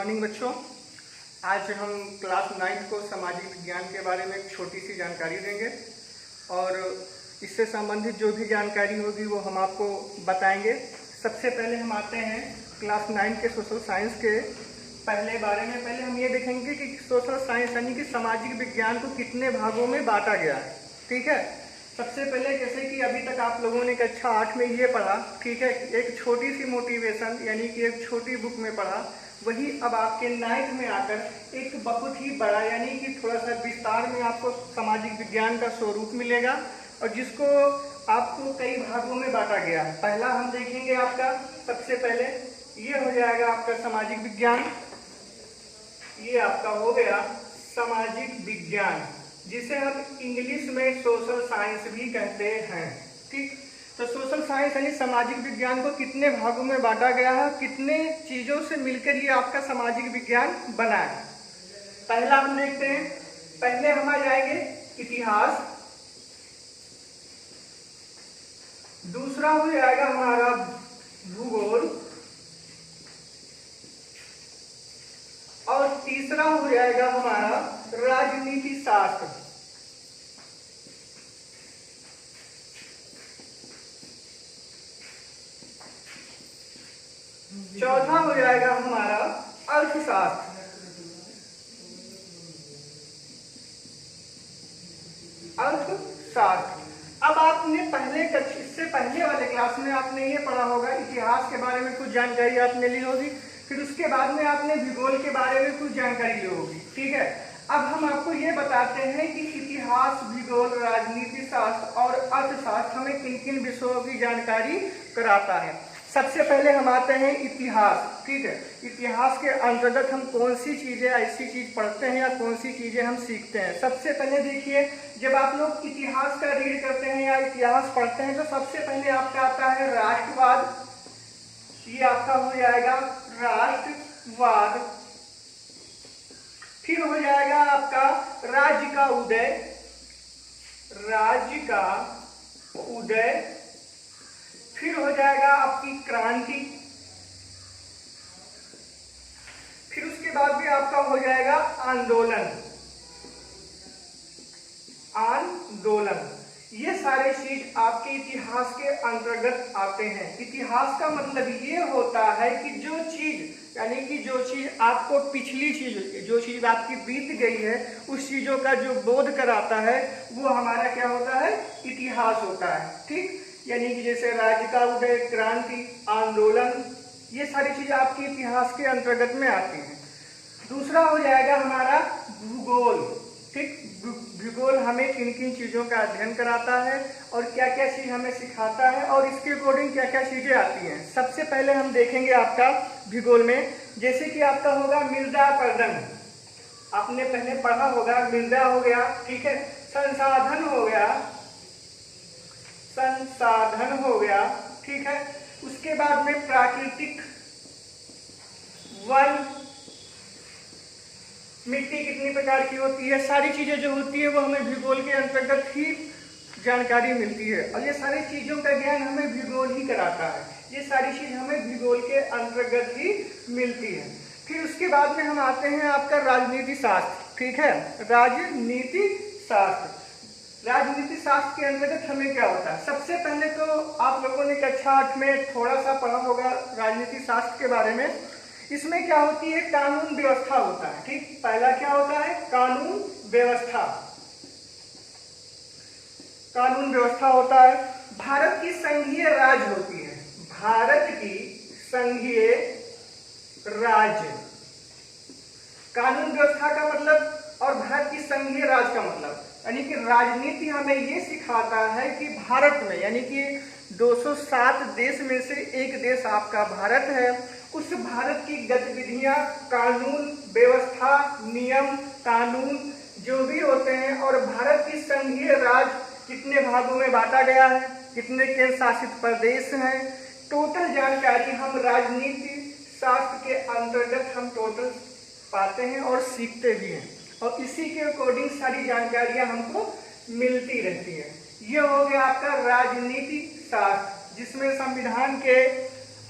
Morning बच्चों। आज हम क्लास 9 को सामाजिक विज्ञान के बारे में एक छोटी सी जानकारी देंगे और इससे संबंधित जो भी जानकारी होगी वो हम आपको बताएंगे। सबसे पहले हम आते हैं क्लास 9 के सोशल साइंस के पहले बारे में। पहले हम ये देखेंगे कि सोशल साइंस यानी कि सामाजिक विज्ञान को कितने भागों में बांटा गया है। ठीक है, सबसे पहले जैसे कि अभी तक आप लोगों ने कक्षा 8 में ये पढ़ा, ठीक है, एक छोटी सी मोटिवेशन यानी कि एक छोटी बुक में पढ़ा, वही अब आपके 9th में आकर एक बहुत ही बड़ा यानी कि थोड़ा सा विस्तार में आपको सामाजिक विज्ञान का स्वरूप मिलेगा और जिसको आपको कई भागों में बांटा गया है। पहला हम देखेंगे आपका, सबसे पहले ये हो जाएगा आपका सामाजिक विज्ञान। ये आपका हो गया सामाजिक विज्ञान, जिसे हम इंग्लिश में सोशल साइंस भी कहते हैं। ठीक, तो सोशल साइंस यानी सामाजिक विज्ञान को कितने भागों में बांटा गया है, कितने चीजों से मिलकर ये आपका सामाजिक विज्ञान बना है। पहला हम देखते हैं, पहले हम आ जाएंगे इतिहास, दूसरा हो जाएगा हमारा भूगोल और तीसरा हो जाएगा हमारा राजनीति शास्त्र। चौथा हो जाएगा हमारा अर्थशास्त्र। अर्थशास्त्र। अब आपने इससे पहले वाले क्लास में आपने ये पढ़ा होगा, इतिहास के बारे में कुछ जानकारी आपने ली होगी, फिर उसके बाद में आपने भूगोल के बारे में कुछ जानकारी ली होगी। ठीक है, अब हम आपको ये बताते हैं कि इतिहास, भूगोल, राजनीति शास्त्र और अर्थशास्त्र हमें किन किन विषयों की जानकारी कराता है। सबसे पहले हम आते हैं इतिहास। ठीक है, इतिहास के अंतर्गत हम कौन सी चीजें ऐसी चीज पढ़ते हैं या कौन सी चीजें हम सीखते हैं। सबसे पहले देखिए, जब आप लोग इतिहास का रीड करते हैं या इतिहास पढ़ते हैं तो सबसे पहले आपका आता है राष्ट्रवाद। ये आपका हो जाएगा राष्ट्रवाद। फिर हो जाएगा आपका राज्य का उदय, राज्य का उदय। फिर हो जाएगा आपकी क्रांति। फिर उसके बाद भी आपका हो जाएगा आंदोलन। आंदोलन, ये सारे चीज आपके इतिहास के अंतर्गत आते हैं। इतिहास का मतलब ये होता है कि जो चीज यानी कि जो चीज आपको पिछली चीज, जो चीज आपकी बीत गई है, उस चीजों का जो बोध कराता है वो हमारा क्या होता है, इतिहास होता है। ठीक, यानी कि जैसे राज्य का उदय, क्रांति, आंदोलन, ये सारी चीजें आपके इतिहास के अंतर्गत में आती हैं। दूसरा हो जाएगा हमारा भूगोल। ठीक, भूगोल हमें किन किन चीजों का अध्ययन कराता है और क्या क्या चीज हमें सिखाता है और इसके अकॉर्डिंग क्या क्या चीजें आती हैं। सबसे पहले हम देखेंगे आपका भूगोल में, जैसे कि आपका होगा मृदा अपरदन। आपने पहले पढ़ा होगा, मृदा हो गया, ठीक है, संसाधन हो गया, संसाधन हो गया, ठीक है। उसके बाद में प्राकृतिक, वन, मिट्टी कितनी प्रकार की होती है, सारी चीजें जो होती है वो हमें भूगोल के अंतर्गत ही जानकारी मिलती है और ये सारी चीजों का ज्ञान हमें भूगोल ही कराता है। ये सारी चीज हमें भूगोल के अंतर्गत ही मिलती है। फिर उसके बाद में हम आते हैं आपका राजनीति शास्त्र। ठीक है, राजनीति शास्त्र। राजनीति शास्त्र के अंतर्गत हमें क्या होता है, सबसे पहले तो आप लोगों ने कक्षा 8 में थोड़ा सा पढ़ा होगा राजनीति शास्त्र के बारे में। इसमें क्या होती है, कानून व्यवस्था होता है। ठीक, पहला क्या होता है, कानून व्यवस्था। कानून व्यवस्था होता है। भारत की संघीय राज्य होती है, भारत की संघीय राज्य। कानून व्यवस्था का मतलब और भारत की संघीय राज्य का मतलब, यानी कि राजनीति हमें ये सिखाता है कि भारत में यानी कि 207 देश में से एक देश आपका भारत है, उस भारत की गतिविधियां, कानून व्यवस्था, नियम कानून जो भी होते हैं और भारत की संघीय राज्य कितने भागों में बांटा गया है, कितने केंद्र शासित प्रदेश हैं, टोटल जानकारी हम राजनीति शास्त्र के अंतर्गत हम टोटल पाते हैं और सीखते भी हैं और इसी के अकॉर्डिंग सारी जानकारियां हमको मिलती रहती है। ये हो गया आपका राजनीति शास्त्र, जिसमें संविधान के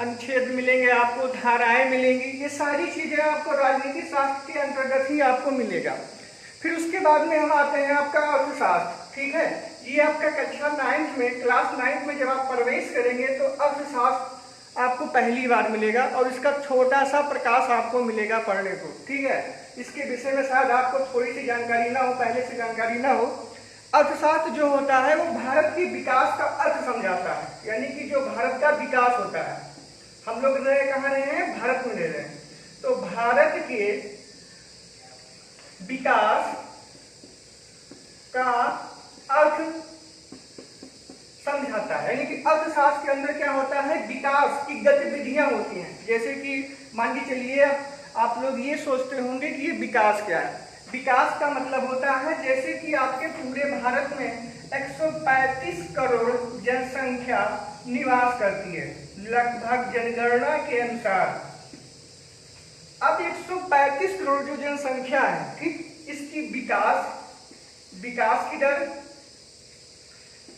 अनुच्छेद मिलेंगे, आपको धाराएं मिलेंगी, ये सारी चीजें आपको राजनीति शास्त्र के अंतर्गत ही आपको मिलेगा। फिर उसके बाद में हम आते हैं आपका अर्थशास्त्र। ठीक है, ये आपका कक्षा 9 में, क्लास 9 में जब आप प्रवेश करेंगे तो अर्थशास्त्र आपको पहली बार मिलेगा और इसका छोटा सा प्रकाश आपको मिलेगा पढ़ने को। ठीक है, इसके विषय में शायद आपको थोड़ी सी जानकारी ना हो, पहले से जानकारी ना हो। अर्थशास्त्र जो होता है वो भारत के विकास का अर्थ समझाता है, यानी कि जो भारत का विकास होता है। हम लोग रहे कहाँ रहे हैं? भारत में रह रहे हैं, तो भारत के विकास का अर्थ समझाता है। यानी कि अर्थशास्त्र के अंदर क्या होता है? विकास की गतिविधियां होती हैं। जैसे कि मान के चलिए आप लोग ये सोचते होंगे कि ये विकास क्या है। विकास का मतलब होता है जैसे कि आपके पूरे भारत में 135 करोड़ जनसंख्या निवास करती है, लगभग जनगणना के अनुसार। अब 135 करोड़ जो जनसंख्या है, ठीक, इसकी विकास की दर,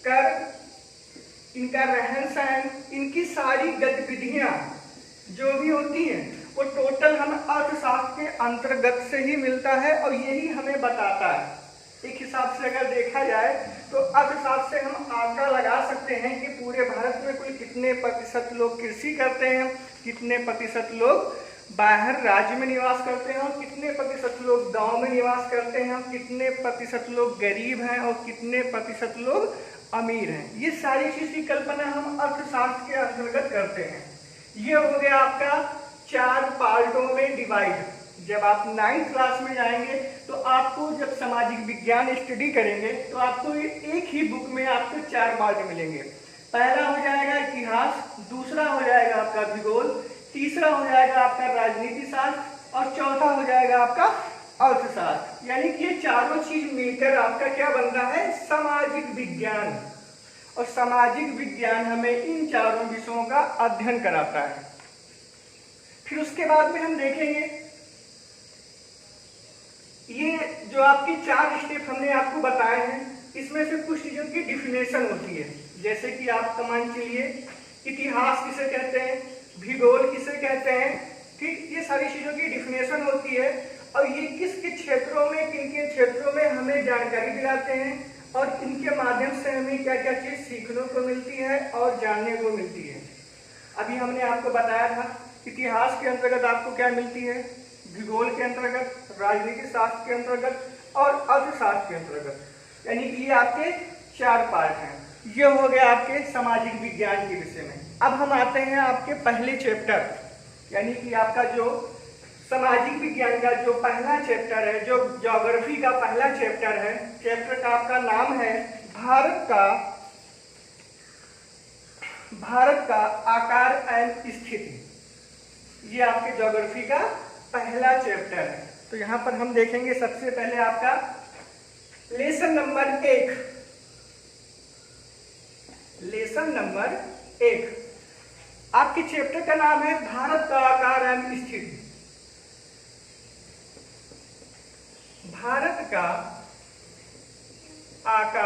कर, इनका रहन सहन, इनकी सारी गतिविधियां जो भी होती हैं वो टोटल हमें अर्थशास्त्र के अंतर्गत से ही मिलता है और यही हमें बताता है। एक हिसाब से अगर देखा जाए तो अर्थशास्त्र से हम आंकड़ा लगा सकते हैं कि पूरे भारत में कुल कितने प्रतिशत लोग कृषि करते हैं, कितने प्रतिशत लोग बाहर राज्य में निवास करते हैं और कितने प्रतिशत लोग गांव में निवास करते हैं, कितने प्रतिशत लोग गरीब हैं और कितने प्रतिशत लोग अमीर हैं। ये सारी चीज की कल्पना हम अर्थशास्त्र के अंतर्गत करते हैं। ये हो गया आपका 4 पार्टों में डिवाइड। जब आप 9th क्लास में जाएंगे तो आपको, जब सामाजिक विज्ञान स्टडी करेंगे तो आपको एक ही बुक में आपको 4 पार्ट मिलेंगे। पहला हो जाएगा इतिहास, दूसरा हो जाएगा आपका भूगोल, तीसरा हो जाएगा आपका राजनीति शास्त्र और चौथा हो जाएगा आपका अर्थशास्त्र। यानी कि ये चारों चीज मिलकर आपका क्या बनता है? सामाजिक विज्ञान। और सामाजिक विज्ञान हमें इन चारों विषयों का अध्ययन कराता है। फिर उसके बाद में हम देखेंगे ये जो आपके 4 स्टेप हमने आपको बताए हैं, इसमें से कुछ चीजों की डिफिनेशन होती है। जैसे कि आप मान चलिए इतिहास किसे कहते हैं, भूगोल किसे कहते हैं, ठीक, ये सारी चीजों की डिफिनेशन होती है और ये किसके क्षेत्रों में, किनके क्षेत्रों में हमें जानकारी दिलाते हैं और इनके माध्यम से हमें क्या क्या चीज सीखने को मिलती है और जानने को मिलती है। अभी हमने आपको बताया था इतिहास के अंतर्गत आपको क्या मिलती है, भूगोल के अंतर्गत, राजनीति शास्त्र के अंतर्गत और अर्थशास्त्र के अंतर्गत। यानी कि ये आपके 4 पार्ट हैं। ये हो गया आपके सामाजिक विज्ञान के विषय में। अब हम आते हैं आपके पहले चैप्टर, यानी कि आपका जो सामाजिक विज्ञान का जो पहला चैप्टर है, जो ज्योग्राफी का पहला चैप्टर है, चैप्टर का आपका नाम है भारत का आकार एवं स्थिति। ये आपके ज्योग्राफी का पहला चैप्टर है। तो यहाँ पर हम देखेंगे सबसे पहले आपका लेसन नंबर 1। लेसन नंबर 1 आपके चैप्टर का नाम है भारत का आकार एवं स्थिति। भारत का आकार